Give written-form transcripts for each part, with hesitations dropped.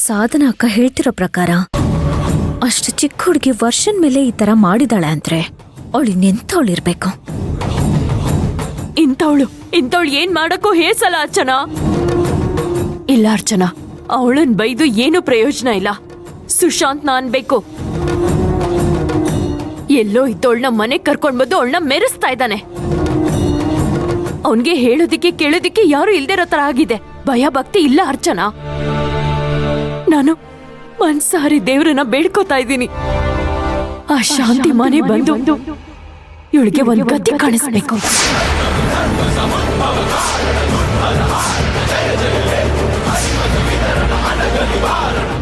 ಸಾಧನ ಅಕ್ಕ ಹೇಳ್ತಿರೋ ಪ್ರಕಾರ ಅಷ್ಟು ಚಿಕ್ಕ ಹುಡುಗಿ ವರ್ಷನ್ ಮೇಲೆ ಈ ತರ ಮಾಡಿದಾಳೆ ಅಂದ್ರೆ ಅವಳು ಇನ್ನೆಂತವಳಿರ್ಬೇಕು. ಇಂಥವಳು ಏನ್ ಮಾಡಕ್ಕೂ ಹೇಸಲ್ಲ ಅರ್ಚನಾ. ಇಲ್ಲ ಅರ್ಚನಾ, ಅವಳನ್ ಬೈದು ಏನು ಪ್ರಯೋಜನ ಇಲ್ಲ. ಸುಶಾಂತ್ ಅನ್ಬೇಕು. ಎಲ್ಲೋ ಇದ್ದವಳನ್ನ ಮನೆಗ್ ಕರ್ಕೊಂಡ್ ಬಂದು ಅವಳನ್ನ ಮೆರೆಸ್ತಾ ಇದ್ದಾನೆ. ಅವನ್ಗೆ ಹೇಳೋದಿಕ್ಕೆ ಕೇಳೋದಿಕ್ಕೆ ಯಾರು ಇಲ್ದಿರೋ ತರ ಆಗಿದೆ. ಭಯ ಭಕ್ತಿ ಇಲ್ಲ ಅರ್ಚನಾ. ನಾನು ಮನ್ಸಾರಿ ದೇವ್ರನ್ನ ಬೇಡ್ಕೋತಾ ಇದ್ದೀನಿ. ಆ ಶಾಂತಿ ಮನೆ ಬಂದು ಇವಳಿಗೆ ಒಂದ್ ಗತಿ ಕಾಣಿಸ್ಬೇಕು.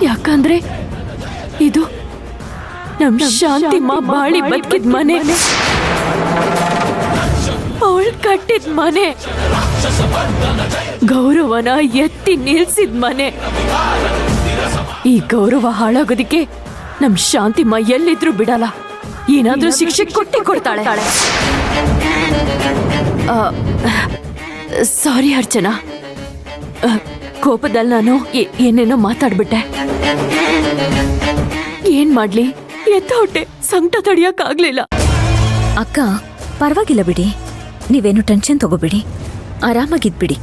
ಯಾಕಂದ್ರೆ ಇದು ನಮ್ ಶಾಂತಿಮ್ಮ ಬಾಳಿ ಬದುಕಿದ ಮನೆ, ಅವಳು ಕಟ್ಟಿದ ಮನೆ, ಗೌರವನ ಎತ್ತಿ ನಿಲ್ಸಿದ ಮನೆ. ಈ ಗೌರವ ಹಾಳಾಗೋದಿಕ್ಕೆ ನಮ್ ಶಾಂತಿಮ್ಮ ಎಲ್ಲಿದ್ರು ಬಿಡಲ್ಲ. ಏನಾದ್ರೂ ಶಿಕ್ಷೆ ಕೊಟ್ಟೆ ಕೊಡ್ತಾಳೆ. ಸಾರಿ ಅರ್ಚನಾ, ಕೋಪದಲ್ಲಿ ನಾನು ಏನೇನೋ ಮಾತಾಡ್ಬಿಟ್ಟೆ. ಏನ್ ಮಾಡ್ಲಿ, ಎತ್ತ ಹೊಟ್ಟೆ ಸಂಕಟ ತಡಿಯಕ್ ಆಗ್ಲಿಲ್ಲ. ಅಕ್ಕ ಪರವಾಗಿಲ್ಲ ಬಿಡಿ, ನೀವೇನು ಟೆನ್ಷನ್ ತಗೋಬಿಡಿ, ಆರಾಮಾಗಿದ್ಬಿಡಿ.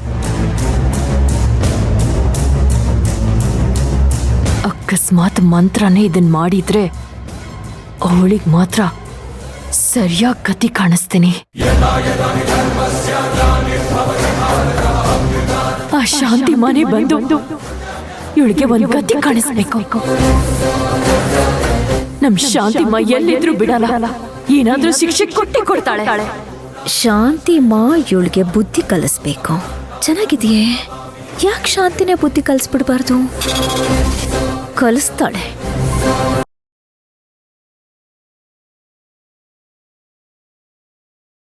ಅಕಸ್ಮಾತ್ ಮಂತ್ರನೇ ಇದನ್ ಮಾಡಿದ್ರೆ ಅವಳಿಗೆ ಮಾತ್ರ ಸರಿಯಾಗಿ ಗತಿ ಕಾಣಿಸ್ತೀನಿ. ಆ ಶಾಂತಿ ಮನೆ ಬಂದು ಇವಳಿಗೆ ಒಂದ್ ಗತಿ ಕಾಣಿಸ್ಬೇಕು. ನಮ್ ಶಾಂತಿಮ್ಮ ಎಲ್ಲಿದ್ರು ಬಿಡಲ್ಲ. ಏನಾದ್ರೂ ಶಿಕ್ಷೆ ಕೊಟ್ಟೆ ಕೊಡ್ತಾಳೆ. ಶಾಂತಿ ಮಾ ಇವಳಿಗೆ ಬುದ್ಧಿ ಕಲಿಸ್ಬೇಕು. ಚೆನ್ನಾಗಿದೆಯೇ? ಯಾಕೆ ಶಾಂತಿನೇ ಬುದ್ಧಿ ಕಲಿಸ್ಬಿಡ್ಬಾರ್ದು? ಕಲಿಸ್ತಾಳೆ.